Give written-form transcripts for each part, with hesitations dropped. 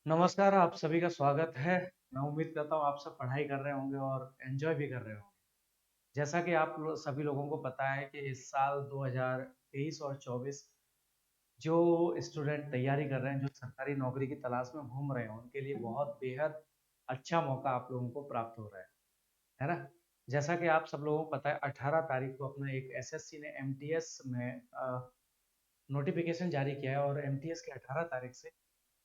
नमस्कार, आप सभी का स्वागत है। मैं उम्मीद करता हूँ आप सब पढ़ाई कर रहे होंगे और एंजॉय भी कर रहे होंगे। जैसा कि सभी लोगों को पता है कि इस साल 2023 और 24 जो स्टूडेंट तैयारी कर रहे हैं, जो सरकारी नौकरी की तलाश में घूम रहे हैं, उनके लिए बहुत बेहद अच्छा मौका आप लोगों को प्राप्त हो रहा है ना? जैसा कि आप सब लोगों को पता है, 18 तारीख को अपना एक एसएससी ने एमटीएस में नोटिफिकेशन जारी किया है और एमटीएस के 18 तारीख से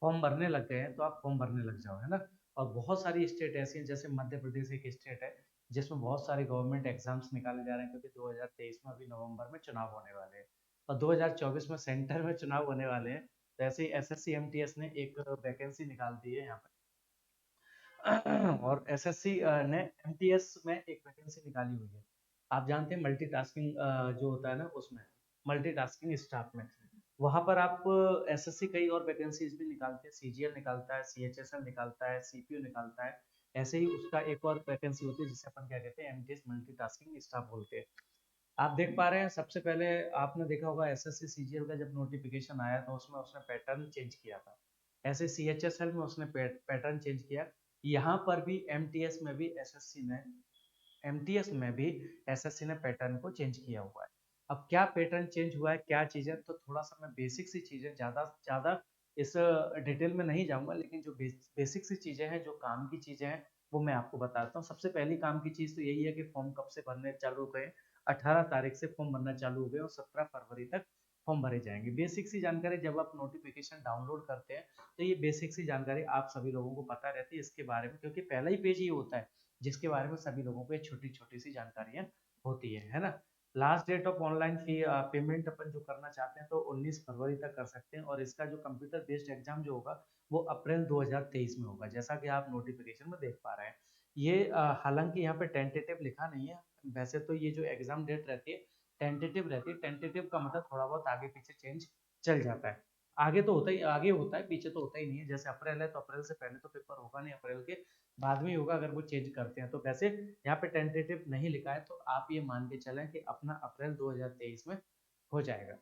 फॉर्म भरने लग गए हैं, तो आप फॉर्म भरने लग जाओ, है ना? और बहुत सारी स्टेट ऐसी हैं, जैसे मध्य प्रदेश एक स्टेट है जिसमें बहुत सारे गवर्नमेंट एग्जाम्स निकाले जा रहे हैं, क्योंकि 2023 में अभी नवंबर में चुनाव होने वाले हैं और 2024 में सेंटर में चुनाव होने वाले हैं। तो ऐसे ही एसएससी एमटीएस ने एक वैकेंसी निकाल दी है यहाँ पे और एसएससी ने एमटीएस में एक वैकेंसी निकाली हुई है। आप जानते हैं मल्टीटास्किंग जो होता है ना, उसमें मल्टीटास्किंग स्टाफ में वहां पर आप एसएससी कई और वैकेंसीज भी निकालते हैं, सीजीएल निकालता है, सीएचएसएल निकालता है, सीपीयू निकालता है। ऐसे ही उसका एक और वैकेंसी होती है जिसे अपन क्या कहते हैं, एमटीएस मल्टीटास्किंग स्टाफ बोलते हैं। आप देख पा रहे हैं, सबसे पहले आपने देखा होगा एसएससी सीजीएल का जब नोटिफिकेशन आया तो उसमें उसने पैटर्न चेंज किया था। ऐसे सीएचएसएल में उसने पैटर्न चेंज किया। यहाँ पर भी एमटीएस में भी एमटीएस में भी एसएससी ने पैटर्न को चेंज किया हुआ है। अब क्या पैटर्न चेंज हुआ है, क्या चीजें, तो थोड़ा सा मैं बेसिक सी चीजें, ज्यादा ज्यादा इस डिटेल में नहीं जाऊंगा, लेकिन जो बेसिक सी चीजें हैं, जो काम की चीजें हैं, वो मैं आपको बताता हूँ। सबसे पहली काम की चीज तो यही है कि फॉर्म कब से भरने चालू हो गए। 18 तारीख से फॉर्म भरना चालू हो गए और 17 फरवरी तक फॉर्म भरे जाएंगे। बेसिक सी जानकारी, जब आप नोटिफिकेशन डाउनलोड करते हैं तो ये बेसिक सी जानकारी आप सभी लोगों को पता रहती है इसके बारे में, क्योंकि पहला ही पेज ये होता है जिसके बारे में सभी लोगों को ये छोटी छोटी सी जानकारियां होती है ना? Last date of online fee payment अपन जो करना चाहते हैं तो 19 फरवरी तक कर सकते हैं, और इसका जो कंप्यूटर बेस्ड एग्जाम जो होगा वो अप्रैल 2023 में होगा, जैसा कि आप नोटिफिकेशन में देख पा रहे हैं। ये हालांकि यहाँ पे टेंटेटिव लिखा नहीं है। वैसे तो ये जो एग्जाम डेट रहती है टेंटेटिव रहती है। टेंटेटिव का मतलब थोड़ा बहुत आगे पीछे चेंज चल जाता है। आगे तो होता ही आगे होता है, पीछे तो होता ही नहीं है। जैसे अप्रैल है तो अप्रैल से पहले तो पेपर होगा नहीं, अप्रैल के बाद में ही होगा अगर वो चेंज करते हैं तो। वैसे यहाँ पे टेंटेटिव नहीं लिखा है, तो आप ये मान के चलें कि अपना अप्रैल 2023 में हो जाएगा।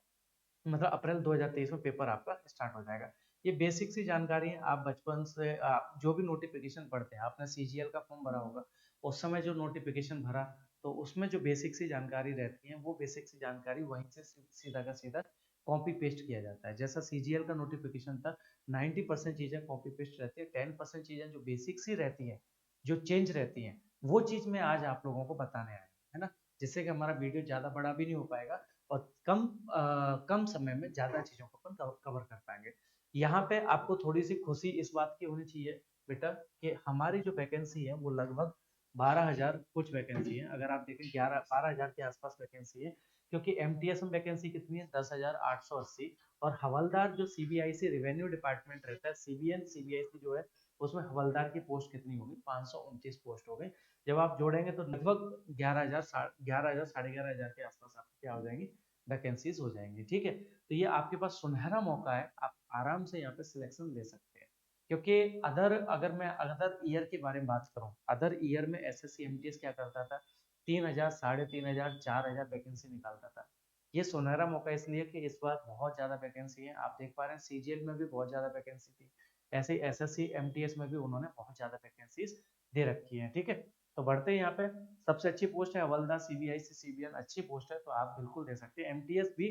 मतलब अप्रैल 2023 में पेपर आपका स्टार्ट हो जाएगा। ये बेसिक सी जानकारी है। आप बचपन से जो भी नोटिफिकेशन पढ़ते हैं, आपने सीजीएल का फॉर्म भरा होगा, उस समय जो नोटिफिकेशन भरा तो उसमें जो बेसिक सी जानकारी रहती है, वो बेसिक सी जानकारी वहीं से सीधा का सीधा कॉपी पेस्ट किया जाता है। जैसा सीजीएल का नोटिफिकेशन था, 90% चीजें कॉपी पेस्ट रहती है, 10% चीजें जो बेसिक सी रहती है, जो चेंज रहती है, वो चीज मैं आज आप लोगों को बताने आया हूं, है ना? जिससे कि हमारा वीडियो ज्यादा बड़ा भी नहीं हो पाएगा और कम समय में ज्यादा चीजों को अपन कवर कर पाएंगे। यहाँ पे आपको थोड़ी सी खुशी इस बात की होनी चाहिए बेटा कि हमारी जो वैकेंसी है वो लगभग 12,000 कुछ वैकेंसी है। अगर आप देखें 12,000 के आसपास वैकेंसी है, क्योंकि एमटीएस में वैकेंसी कितनी है, 10,880। और हवलदार जो सीबीआईसी रेवेन्यू डिपार्टमेंट रहता है, सीबीएन सीबीआईसी जो है, उसमें हवलदार की पोस्ट कितनी होगी, 529 पोस्ट हो गई। जब आप जोड़ेंगे तो लगभग 11,000 11,000 11,500 के आसपास आपकी क्या हो जाएंगी, वैकेंसीज हो जाएंगी। ठीक है, तो ये आपके पास सुनहरा मौका है, आप आराम से यहाँ पे सिलेक्शन ले सकते हैं। क्योंकि अगर मैं अदर ईयर के बारे में बात करूं, अदर ईयर में एसएससी एमटीएस क्या करता था, 3,000 3,500 4,000 वैकेंसी निकालता था। ये सुनहरा मौका इसलिए कि इस बार बहुत ज्यादा वैकेंसी है। आप देख पा रहे हैं सीजीएल में भी बहुत ज्यादा वैकेंसी थी, ऐसे ही एसएससी एमटीएस में भी उन्होंने बहुत ज्यादा वैकेंसीज दे रखी है। ठीक है, तो बढ़ते हैं यहाँ पे। सबसे अच्छी पोस्ट है हवलदार सीबीआईसी सीबीएन, अच्छी पोस्ट है, तो आप बिल्कुल दे सकते हैं। एमटीएस भी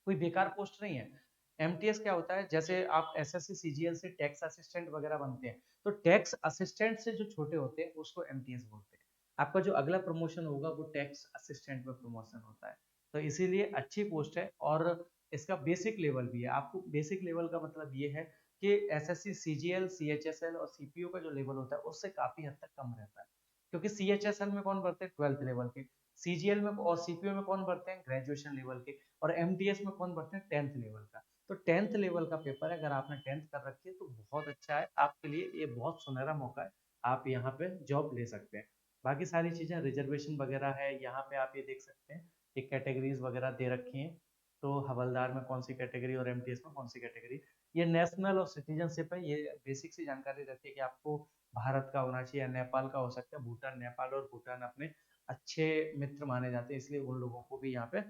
कोई बेकार पोस्ट नहीं है। एमटीएस क्या होता है, जैसे आप एसएससी सीजीएल से टैक्स असिस्टेंट वगैरह बनते हैं, तो टैक्स असिस्टेंट से जो छोटे होते हैं उसको एमटीएस बोलते हैं। आपका जो अगला प्रमोशन होगा वो टैक्स असिस्टेंट में प्रमोशन होता है। तो इसीलिए अच्छी पोस्ट है, और इसका बेसिक लेवल भी है। आपको बेसिक लेवल का मतलब ये है कि एसएससी सीजीएल सीएचएसएल और सीपीओ का जो लेवल होता है उससे काफी हद तक कम रहता है। क्योंकि सीएचएसएल में कौन भरते हैं, 12th लेवल के। सीजीएल में और सीपीओ में कौन भरते हैं, ग्रेजुएशन लेवल के। और एमटीएस में कौन भरते हैं, 10th लेवल का। तो 10th लेवल का पेपर है, अगर आपने 10th कर रखी है तो बहुत अच्छा है आपके लिए, ये बहुत सुनहरा मौका है। आप यहाँ पे जॉब ले सकते हैं। बाकी सारी चीजें रिजर्वेशन वगैरह है, यहाँ पे आप ये देख सकते हैं कि कैटेगरीज वगैरह दे रखी हैं। तो हवलदार में कौन सी कैटेगरी और एमटीएस में कौन सी कैटेगरी। ये नेशनल और सिटीजनशिप है, ये बेसिक सी जानकारी रहती है कि आपको भारत का होना चाहिए या नेपाल का हो सकता है। भूटान, नेपाल और भूटान अपने अच्छे मित्र माने जाते हैं, इसलिए उन लोगों को भी यहाँ पे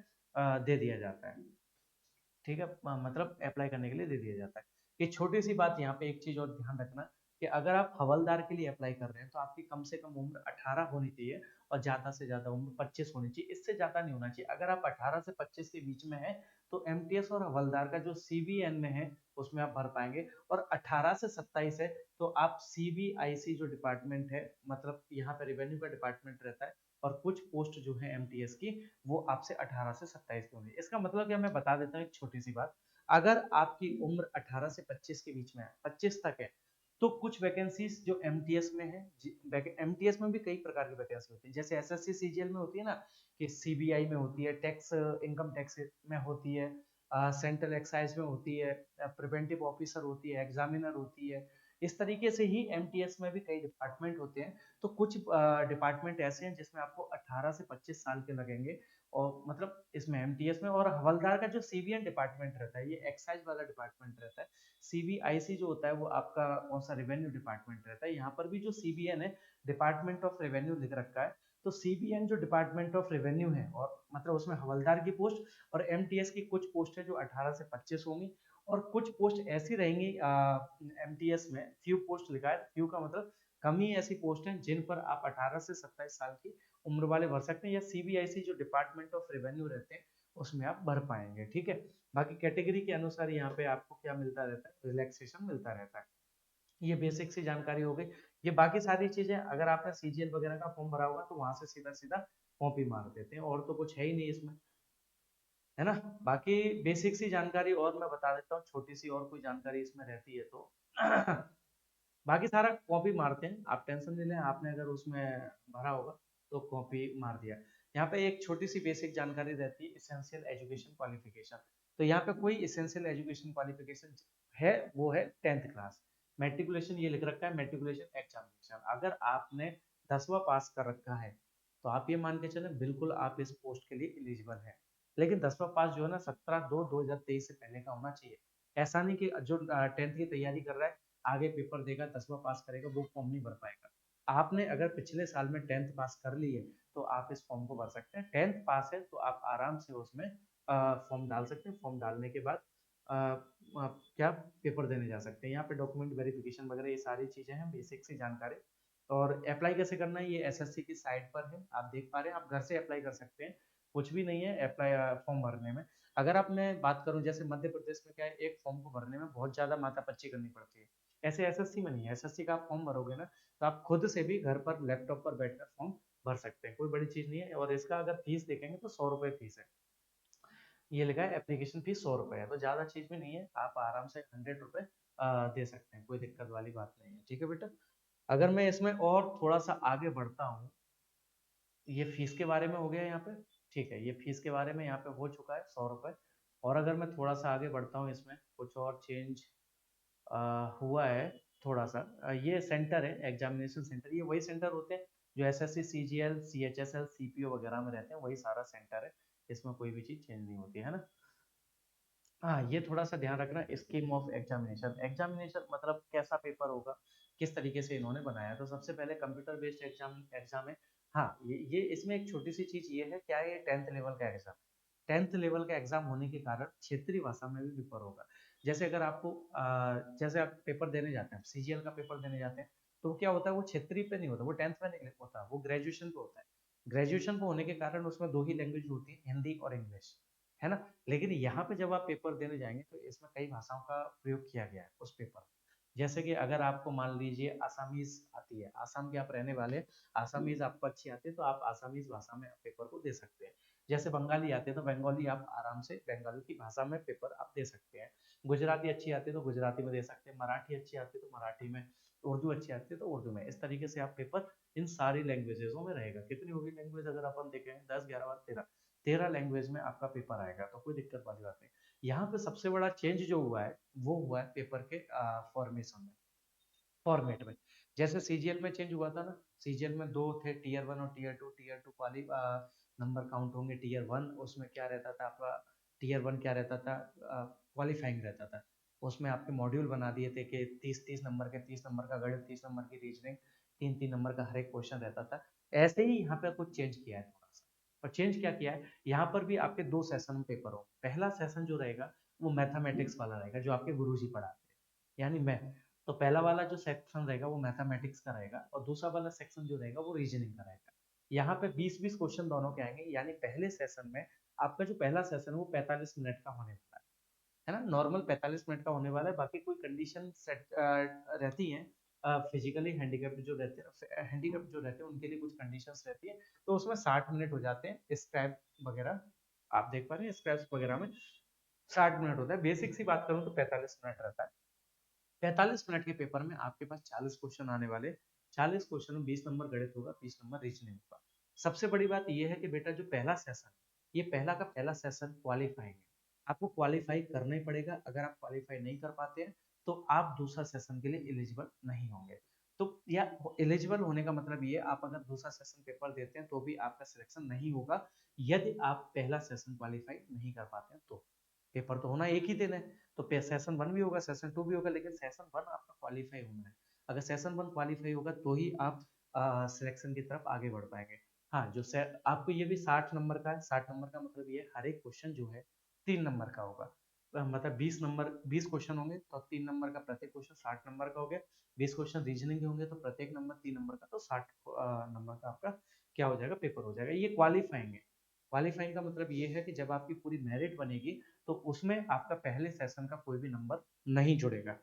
दे दिया जाता है। ठीक है, मतलब अप्लाई करने के लिए दे दिया जाता है। ये छोटी सी बात, यहाँ पे एक चीज और ध्यान रखना कि अगर आप हवलदार के लिए अप्लाई कर रहे हैं तो आपकी कम से कम उम्र 18 होनी चाहिए और ज्यादा से ज्यादा उम्र 25 होनी चाहिए, इससे ज्यादा नहीं होना चाहिए। अगर आप 18 से 25 के बीच में है तो एमटीएस और हवलदार का जो सीबीएन में है उसमें आप भर पाएंगे, और 18 से 27 है तो आप सीबीआईसी जो डिपार्टमेंट है, मतलब यहाँ पे रेवेन्यू का डिपार्टमेंट रहता है, और कुछ पोस्ट जो है एमटीएस की वो आपसे 18 से 27 की होंगी। इसका मतलब क्या, मैं बता देता हूँ एक छोटी सी बात। अगर आपकी उम्र 18 से 25 के बीच में है, 25 तक है, तो कुछ वैकेंसीज जो एमटीएस में है, एमटीएस में भी कई प्रकार की वैकेंसी होती है, जैसे एसएससी सीजीएल में होती है ना, कि सीबीआई में होती है, टैक्स इनकम टैक्स में होती है, सेंट्रल एक्साइज में होती है, प्रिवेंटिव ऑफिसर होती है, एग्जामिनर होती है। इस तरीके से ही एमटीएस में भी कई डिपार्टमेंट होते हैं। तो कुछ डिपार्टमेंट ऐसे हैं जिसमें आपको 18 से 25 साल के लगेंगे, और मतलब इसमें एमटीएस में। और हवलदार का जो सीबीएन डिपार्टमेंट रहता है, ये एक्साइज वाला डिपार्टमेंट रहता है। सीबीआईसी जो होता है वो आपका कौन सा, रेवेन्यू डिपार्टमेंट रहता है। यहाँ पर भी जो सीबीएन है, डिपार्टमेंट ऑफ रेवेन्यू लिख रखा है, तो सीबीएन जो डिपार्टमेंट ऑफ रेवेन्यू है, और मतलब उसमें हवलदार की पोस्ट और एमटीएस की कुछ पोस्ट है जो 18 से 25 होंगी, और कुछ पोस्ट ऐसी रहेंगी एमटीएस में, फ्यू पोस्ट लिखा है, फ्यू का मतलब कम ही ऐसी पोस्ट हैं जिन पर आप 18 से 27 साल की उम्र वाले भर सकते हैं, या सीबीआईसी जो डिपार्टमेंट ऑफ रेवेन्यू रहते हैं उसमें आप भर पाएंगे, ठीक है। बाकी कैटेगरी के अनुसार यहाँ पे आपको क्या मिलता रहता है, रिलैक्सेशन मिलता रहता है। ये बेसिक सी जानकारी हो गई। ये बाकी सारी चीजें अगर आपने सीजीएल वगैरह का फॉर्म भरा होगा तो वहां से सीधा सीधा कॉपी मार देते हैं, और तो कुछ है ही नहीं इसमें, है ना। बाकी बेसिक सी जानकारी और मैं बता देता हूँ, छोटी सी और कोई जानकारी इसमें रहती है तो बाकी सारा कॉपी मारते हैं, आप टेंशन नहीं लें। आपने अगर उसमें भरा होगा तो कॉपी मार दिया। यहाँ पे एक छोटी सी बेसिक जानकारी रहती है, इसेंशियल एजुकेशन क्वालिफिकेशन। तो यहाँ पे कोई इसेंशियल एजुकेशन क्वालिफिकेशन है, वो है 10th क्लास। मेट्रिकुलेशन ये लिख रखा है, मेट्रिकुलेशन एग्जामिनेशन। अगर आपने 10वां पास कर रखा है तो आप ये मान के चलें बिल्कुल आप इस पोस्ट के लिए एलिजिबल है। लेकिन 10वां पास जो है ना, 17/2/2023 से पहले का होना चाहिए। ऐसा नहीं कि जो 10th की तैयारी कर रहा है आगे पेपर देगा, 10वां पास करेगा, वो फॉर्म नहीं भर पाएगा। आपने अगर पिछले साल में 10th पास कर ली है तो आप इस फॉर्म को भर सकते हैं। 10th पास है तो आप आराम से उसमें फॉर्म डाल सकते हैं। फॉर्म डालने के बाद आप क्या पेपर देने जा सकते हैं। यहाँ पे डॉक्यूमेंट वेरिफिकेशन वगैरह ये सारी चीजें हैं, बेसिक सी जानकारी। और अप्लाई कैसे करना है, ये एसएससी की साइट पर है, आप देख पा रहे हैं। आप घर से अप्लाई कर सकते हैं, कुछ भी नहीं है अप्लाई फॉर्म भरने में। अगर आप मैं बात करूं, जैसे मध्य प्रदेश में क्या है, एक फॉर्म को भरने में बहुत ज्यादा माथापच्ची करनी पड़ती है। ऐसे एसएससी में नहीं है। एसएससी का आप फॉर्म भरोगे ना तो आप खुद से भी घर पर लैपटॉप पर बैठकर फॉर्म भर सकते हैं, कोई बड़ी चीज नहीं है। और इसका अगर फीस देखेंगे तो 100 रुपए फीस है। ये लिखा है एप्लीकेशन फीस 100 रुपए है, तो ज्यादा चीज भी नहीं है, आप आराम से 100 रुपए दे सकते हैं, कोई दिक्कत वाली बात नहीं है, ठीक है बेटा। अगर मैं इसमें और थोड़ा सा आगे बढ़ता हूँ, ये फीस के बारे में हो गया यहाँ पे, ठीक है, ये फीस के बारे में यहाँ पे हो चुका है 100 रुपए। और अगर मैं थोड़ा सा आगे बढ़ता हूँ, इसमें कुछ और चेंज हुआ है थोड़ा सा। ये सेंटर है, एग्जामिनेशन सेंटर, ये वही सेंटर होते हैं जो एसएससी सीजीएल सीएचएसएल सीपीओ वगैरह में रहते हैं, वही सारा सेंटर है। इसमें कोई भी चीज चेंज नहीं होती है ना। हाँ, ये थोड़ा सा ध्यान रखना, स्कीम ऑफ एग्जामिनेशन। एग्जामिनेशन मतलब कैसा पेपर होगा, किस तरीके से इन्होंने बनाया। तो सबसे पहले कंप्यूटर बेस्ड एग्जाम एग्जाम है। हाँ, ये इसमें एक छोटी सी चीज ये है, क्या है, ये 10th लेवल का एग्जाम। 10th लेवल का एग्जाम होने के कारण क्षेत्रीय भाषा में भी पेपर होगा। जैसे अगर आपको जैसे आप पेपर देने जाते हैं, सीजीएल का पेपर देने जाते हैं, तो क्या होता है, वो क्षेत्रीय पे नहीं होता, वो 10th में नहीं होता, वो ग्रेजुएशन पे होता है। ग्रेजुएशन पे होने के कारण उसमें दो ही लैंग्वेज होती है, हिंदी और इंग्लिश, है ना। लेकिन यहाँ पे जब आप पेपर देने जाएंगे तो इसमें कई भाषाओं का प्रयोग किया गया है उस पेपर में। जैसे कि अगर आपको मान लीजिए आसामीज आती है, आसाम के आप रहने वाले, आसामीज आपको अच्छी आती है तो आप आसामीज भाषा में पेपर को दे सकते हैं। जैसे बंगाली आते हैं तो बंगाली आप आराम से बंगाली की भाषा में पेपर आप दे सकते हैं। गुजराती अच्छी आती है तो गुजराती में दे सकते हैं, मराठी अच्छी आती है तो मराठी में, उर्दू अच्छी आती है तो उर्दू में। इस तरीके से आप पेपर इन सारी लैंग्वेजेसों में रहेगा। कितनी होगी लैंग्वेज, अगर अपन देखें 10 11 12 13, 13 लैंग्वेज में आपका पेपर आएगा, तो कोई दिक्कत वाली बात नहीं। यहाँ पे सबसे बड़ा चेंज जो हुआ है वो हुआ है पेपर के फॉर्मेशन में, फॉर्मेट में। जैसे सीजीएल में चेंज हुआ था ना, सीजीएल में दो थे, टीयर 1 और टीयर 2 वाली नंबर काउंट होंगे। टीयर 1 उसमें क्या रहता था आपका, टीयर 1 क्या रहता था, क्वालिफाइंग रहता था। उसमें आपके मॉड्यूल बना दिए थे कि 30 30 नंबर के, 30 नंबर का गणित, 30 नंबर की रीजनिंग, 3 3 नंबर का हर एक क्वेश्चन रहता था। ऐसे ही यहाँ पे कुछ चेंज किया है थोड़ा सा। और चेंज क्या किया है, यहाँ पर भी आपके 2 सेशन पेपर हो। पहला सेशन जो रहेगा वो मैथमेटिक्स वाला रहेगा, जो आपके गुरुजी पढ़ाते हैं। यानी मैं, तो पहला वाला जो सेक्शन रहेगा वो मैथमेटिक्स का रहेगा और दूसरा वाला सेक्शन जो रहेगा वो रीजनिंग का रहेगा। यहाँ पे 20-20 क्वेश्चन दोनों के आएंगे, यानी पहले सेशन में आपका जो पहला सेशन है वो 45 मिनट का होने वाला है ना, नॉर्मल 45 मिनट का होने वाला है। बाकी कोई कंडीशन सेट रहती है, फिजिकली हैंडीकैप जो रहते हैं, हैंडीकैप जो रहते हैं उनके लिए कुछ कंडीशंस रहती है, तो उसमें 60 मिनट हो जाते हैं। स्क्रैप वगैरह आप देख पा रहे हैं, स्क्रैप्स वगैरह में 60 मिनट होता है। बेसिक सी बात करूं तो 45 मिनट रहता है। 45 मिनट के पेपर में आपके पास 40 क्वेश्चन आने वाले। 40 क्वेश्चन में 20 नंबर गणित होगा, 20 नंबर रीजनिंग होगा। सबसे बड़ी बात यह है कि बेटा जो पहला सेशन, ये पहला का पहला सेशन क्वालिफाइंग है। आपको क्वालिफाई करना ही पड़ेगा। अगर आप क्वालिफाई नहीं कर पाते हैं तो आप दूसरा सेशन के लिए एलिजिबल नहीं होंगे। तो या एलिजिबल होने का मतलब ये, आप अगर दूसरा सेशन पेपर देते हैं तो भी आपका सिलेक्शन नहीं होगा, यदि आप पहला सेशन क्वालिफाई नहीं कर पाते हैं तो। पेपर तो होना एक ही दिन है, तो सेशन वन भी होगा, सेशन टू भी होगा, लेकिन सेशन वन आपका क्वालिफाई होना है। अगर सेशन वन क्वालिफाई होगा तो ही आप सिलेक्शन की तरफ आगे बढ़ पाएंगे। हाँ, आपको ये भी 60 नंबर का है। 60 नंबर का मतलब ये हर एक क्वेश्चन जो है 3 नंबर का होगा। मतलब 20 नंबर, 20 क्वेश्चन होंगे तो 3 नंबर का प्रत्येक क्वेश्चन 60 नंबर का हो गया। 20 क्वेश्चन रीजनिंग के होंगे तो प्रत्येक नंबर 3 नंबर का, तो 60 नंबर का आपका क्या हो जाएगा, पेपर हो जाएगा। ये क्वालिफाइंग है। क्वालिफाइंग का मतलब ये है कि जब आपकी पूरी मेरिट बनेगी तो उसमें आपका पहले सेशन का कोई भी नंबर नहीं जुड़ेगा।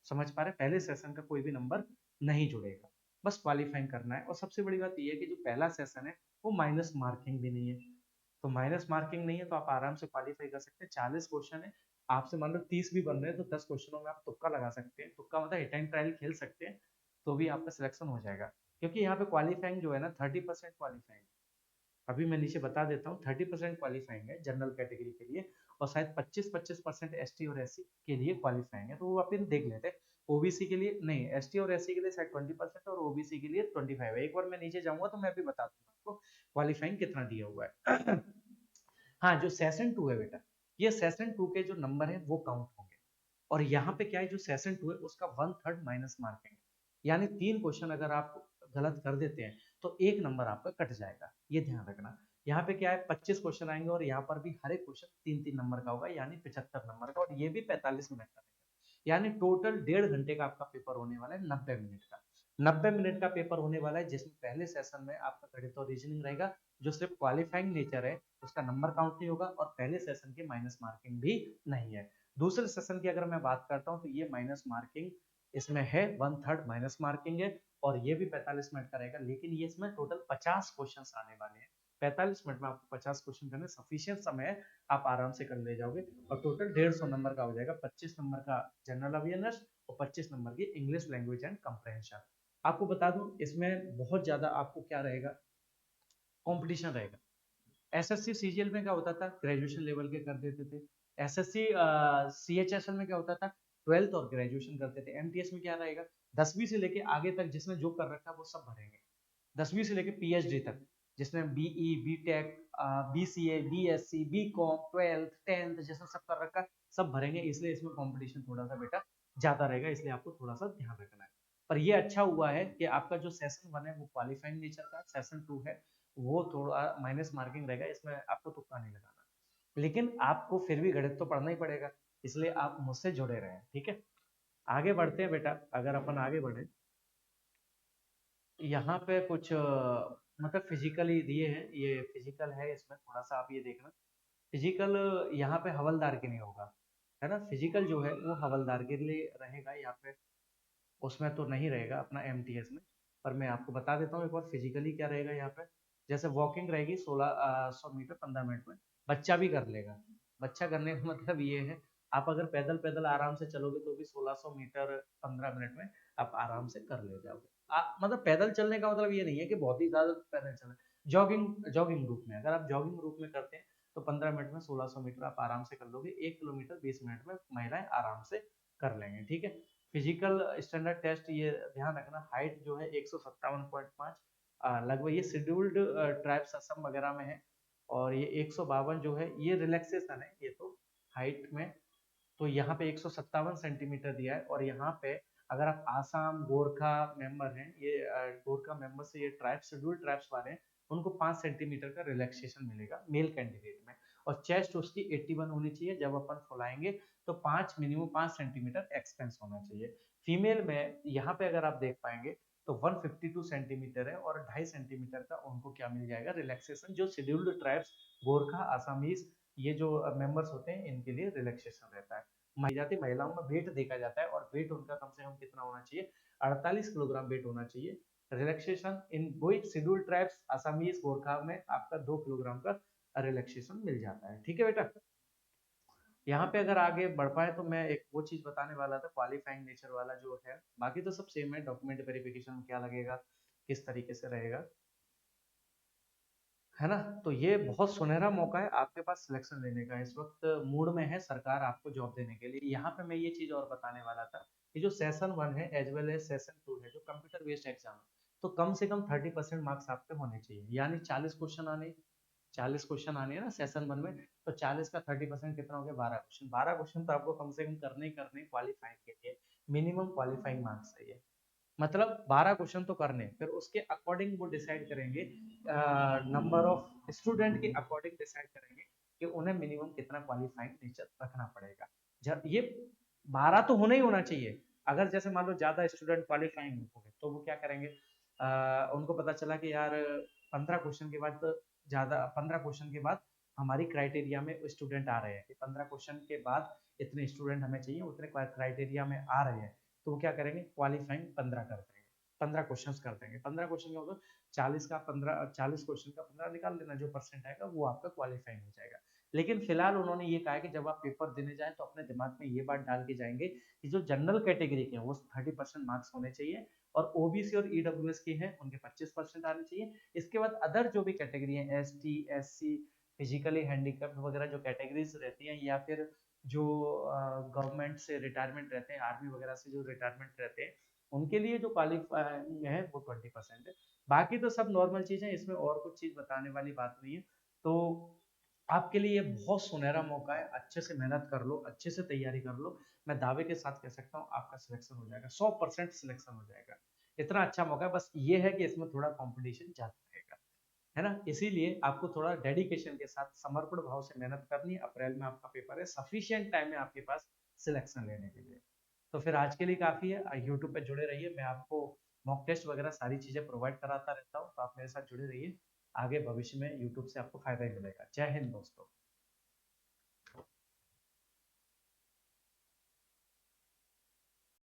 समझ पा रहे, पहले सेशन का कोई भी नंबर नहीं जुड़ेगा, बस क्वालिफाइंग करना है। और सबसे बड़ी बात यह है कि जो पहला सेशन है वो माइनस मार्किंग भी नहीं है। तो माइनस मार्किंग नहीं है तो आप आराम से क्वालिफाई कर सकते हैं। 40 क्वेश्चन है, आपसे मान लो 30 भी बन रहे हैं तो 10 क्वेश्चनों में आप तुक्का लगा सकते हैं। तुक्का मतलब हिट एंड ट्रायल खेल सकते हैं, तो भी आपका सिलेक्शन हो जाएगा। क्योंकि यहाँ पे क्वालिफाइंग जो है ना 30% क्वालिफाइंग, अभी मैं नीचे बता देता हूँ, 30% क्वालिफाइंग है जनरल कैटेगरी के लिए, और शायद 25-25% एसटी और एससी के लिए क्वालिफाइंग है। तो वो अपन देख लेते हैं। ओबीसी के लिए नहीं, एसटी और एससी के लिए शायद 20% और ओबीसी के लिए 25 है। एक बार मैं नीचे जाऊंगा तो मैं भी बता दूंगा आपको क्वालिफाइंग कितना दिया हुआ है। हाँ, जो सेशन टू है बेटा, ये सेशन टू के जो नंबर है वो काउंट होंगे। और यहाँ पे क्या है, जो सेशन टू है उसका 1/3 माइनस मार्किंग है। यानी 3 क्वेश्चन अगर आप गलत कर देते हैं तो 1 नंबर आपका कट जाएगा, ये ध्यान रखना। यहाँ पे क्या है, 25 क्वेश्चन आएंगे और यहाँ पर भी हर एक क्वेश्चन 3-3 नंबर का होगा, यानी 75 नंबर का, और ये भी 45 मिनट का रहेगा। यानी टोटल 1.5 घंटे का आपका पेपर होने वाला है, 90 मिनट का। 90 मिनट का पेपर होने वाला है, जिसमें पहले सेशन में आपका गणित और रीजनिंग रहेगा, जो सिर्फ क्वालिफाइंग नेचर है, उसका नंबर काउंट नहीं होगा, और पहले सेशन की माइनस मार्किंग भी नहीं है। दूसरे सेशन की अगर मैं बात करता हूँ तो ये माइनस मार्किंग इसमें है, 1/3 माइनस मार्किंग है, और ये भी 45 मिनट का रहेगा। लेकिन ये इसमें टोटल 50 क्वेश्चन आने वाले हैं। 45 मिनट में आपको 50 क्वेश्चन करने सफिशियंट समय है, आप आराम से कर ले जाओगे। और टोटल 150 नंबर का हो जाएगा। 25 नंबर का जनरल अवेयरनेस और 25 नंबर की इंग्लिश लैंग्वेज एंड कंप्रहेंशन। आपको बता दूं इसमें बहुत ज्यादा आपको क्या रहेगा, कंपटीशन रहेगा। एसएससी सीजीएल में क्या होता था, ग्रेजुएशन लेवल के कर देते थे। एसएससी सीएचएसएल में क्या होता था, 12th और ग्रेजुएशन करते थे। एमटीएस में क्या रहेगा, 10वीं से लेके आगे तक जिसने जो कर रखा है वो सब भरेंगे। 10वीं से लेके पीएचडी तक, जिसने BE, BTech, BCA, BSc, BCom, 12th, 10th जिसने सब कर रखा है सब भरेंगे। इसलिए इसमें कंपटीशन थोड़ा सा बेटा ज्यादा रहेगा, इसलिए आपको थोड़ा सा ध्यान रखना है। पर ये अच्छा हुआ है कि आपका जो सेशन वन है वो क्वालिफाइंग नेचर का, सेशन टू है वो थोड़ा माइनस मार्किंग रहेगा, इसमें आपको तुक्का नहीं लगाना। लेकिन आपको फिर भी गणित तो पढ़ना ही पड़ेगा, इसलिए आप मुझसे जुड़े रहें, ठीक है। आगे बढ़ते हैं बेटा, अगर अपन आगे बढ़े, यहाँ पे कुछ मतलब फिजिकली दिए हैं, ये फिजिकल है, इसमें थोड़ा सा आप ये देखना। फिजिकल यहाँ पे हवलदार के लिए होगा, है ना। फिजिकल जो है वो हवलदार के लिए रहेगा यहाँ पे, उसमें तो नहीं रहेगा अपना एमटीएस में। पर मैं आपको बता देता हूँ एक बार फिजिकली क्या रहेगा यहाँ पे। जैसे वॉकिंग रहेगी 1600 मीटर 15 मिनट में, बच्चा भी कर लेगा। बच्चा करने का मतलब ये है, आप अगर पैदल पैदल आराम से चलोगे तो भी 1600 मीटर 15 मिनट में आप आराम से कर ले जाओगे। मतलब पैदल चलने का मतलब ये नहीं है कि बहुत ही ज्यादा पैदल चलना। जॉगिंग जॉगिंग रूप में, अगर आप जॉगिंग रूप में करते हैं तो 15 मिनट में 1600 मीटर आप आराम से कर लोगे। 1 किलोमीटर 20 मिनट में महिलाएं आराम से कर लेंगे, ठीक है। फिजिकल स्टैंडर्ड टेस्ट ये ध्यान रखना, हाइट जो है 157.5, लगभग ये शेड्यूल्ड ट्राइब्स असम वगैरह में है। और ये 152 जो है ये रिलैक्सेशन है, ये तो हाइट में। तो यहाँ पे 157 सेंटीमीटर दिया है। और यहाँ पे अगर आप आसाम गोरखा मेंबर हैं, ये गोरखा मेंबर से ये ट्राइब्स शेड्यूल्ड ट्राइब्स वाले हैं, उनको 5 सेंटीमीटर का रिलैक्सेशन मिलेगा मेल कैंडिडेट में। और चेस्ट उसकी 81 होनी चाहिए। जब अपन फुलाएंगे तो 5 मिनिमम 5 सेंटीमीटर एक्सपेंस होना चाहिए। फीमेल में यहाँ पे अगर आप देख पाएंगे तो 152 सेंटीमीटर है और 2.5 सेंटीमीटर का उनको क्या मिल जाएगा, रिलैक्सेशन, जो शेड्यूल्ड ट्राइब्स गोरखा आसामीज ये जो मेंबर्स होते हैं इनके लिए रिलैक्सेशन रहता है। जाति महिलाओं में वेट देखा जाता है और वेट उनका कम से कम कितना होना चाहिए, 48 किलोग्राम वेट होना चाहिए। रिलैक्सेशन इन वही शेड्यूल्ड ट्राइब्स आसामीज गोरखा में आपका 2 किलोग्राम का रिलैक्सेशन मिल जाता है। ठीक है बेटा। यहाँ पे अगर आगे बढ़ पाए तो मैं एक वो चीज बताने वाला था, क्वालिफाइंग नेचर वाला जो है, बाकी तो सब सेम है। डॉक्यूमेंट वेरिफिकेशन में क्या लगेगा, किस तरीके से रहेगा, है ना। तो ये बहुत सुनहरा मौका है आपके पास सिलेक्शन लेने का। इस वक्त मूड में है सरकार आपको जॉब देने के लिए। यहाँ पे मैं ये चीज और बताने वाला था कि जो सेशन 1 है एज वेल एज सेशन 2 है, जो कंप्यूटर बेस्ड एग्जाम है, तो कम से कम 30% मार्क्स आपके होने चाहिए, यानी 40 क्वेश्चन आने हैं ना सेशन 1 में। तो 40 का 30% कितना हो गया, 12 क्वेश्चन। 12 क्वेश्चन तो आपको कम से कम करने ही करने क्वालिफाइंग के लिए, मिनिमम क्वालिफाइंग मार्क्स चाहिए। मतलब 12 क्वेश्चन तो करने, फिर उसके अकॉर्डिंग वो डिसाइड करेंगे, नंबर ऑफ स्टूडेंट के अकॉर्डिंग डिसाइड करेंगे कि उन्हें मिनिमम कितना क्वालिफाइंग नेचर रखना पड़ेगा। जब ये 12 तो होना ही होना चाहिए। अगर जैसे मान लो ज्यादा स्टूडेंट क्वालिफाइंग हो गए तो वो क्या करेंगे, उनको पता चला कि यार 15 क्वेश्चन के बाद तो ज्यादा, 15 क्वेश्चन के बाद हमारी क्राइटेरिया में स्टूडेंट आ रहे हैं कि 15 क्वेश्चन के बाद इतने स्टूडेंट हमें चाहिए, उतने क्राइटेरिया में आ रहे हैं, तो वो क्या करेंगे, क्वालिफाइंग 15 कर देंगे, 15 क्वेश्चन कर देंगे। 15 क्वेश्चन का मतलब 40 क्वेश्चन का 15 निकाल लेना, जो परसेंट आएगा वो आपका क्वालिफाइंग हो जाएगा। लेकिन फिलहाल उन्होंने ये कहा है कि जब आप पेपर देने जाएं तो अपने दिमाग में ये बात डाल के जाएंगे कि जो जनरल कैटेगरी के हैं वो 30% मार्क्स होने चाहिए, और ओबीसी और ईडब्ल्यूएस के हैं उनके 25% आने चाहिए। इसके बाद अदर जो भी कैटेगरी है, S T, S C, physically handicapped वगैरह जो कैटेगरीज रहती हैं, या फिर जो गवर्नमेंट से रिटायरमेंट रहते हैं, आर्मी वगैरह से जो रिटायरमेंट रहते हैं, उनके लिए जो क्वालिफाइंग है वो 20% है। बाकी तो सब नॉर्मल चीज है, इसमें और कुछ चीज बताने वाली बात नहीं है। तो आपके लिए ये बहुत सुनहरा मौका है, अच्छे से मेहनत कर लो, अच्छे से तैयारी कर लो। मैं दावे के साथ कह सकता हूँ आपका सिलेक्शन हो जाएगा, 100% सिलेक्शन हो जाएगा। इतना अच्छा मौका है, बस ये है कि इसमें थोड़ा कंपटीशन ज्यादा रहेगा, है ना। इसीलिए आपको थोड़ा डेडिकेशन के साथ समर्पण भाव से मेहनत करनी है। अप्रैल में आपका पेपर है, सफिशिएंट टाइम है आपके पास सिलेक्शन लेने के लिए। तो फिर आज के लिए काफी है। यूट्यूब पे जुड़े रहिए, मैं आपको मॉक टेस्ट वगैरह सारी चीजें प्रोवाइड कराता रहता हूँ, तो आप मेरे साथ जुड़े रहिए। आगे भविष्य में यूट्यूब से आपको फायदा ही मिलेगा। जय हिंद दोस्तों।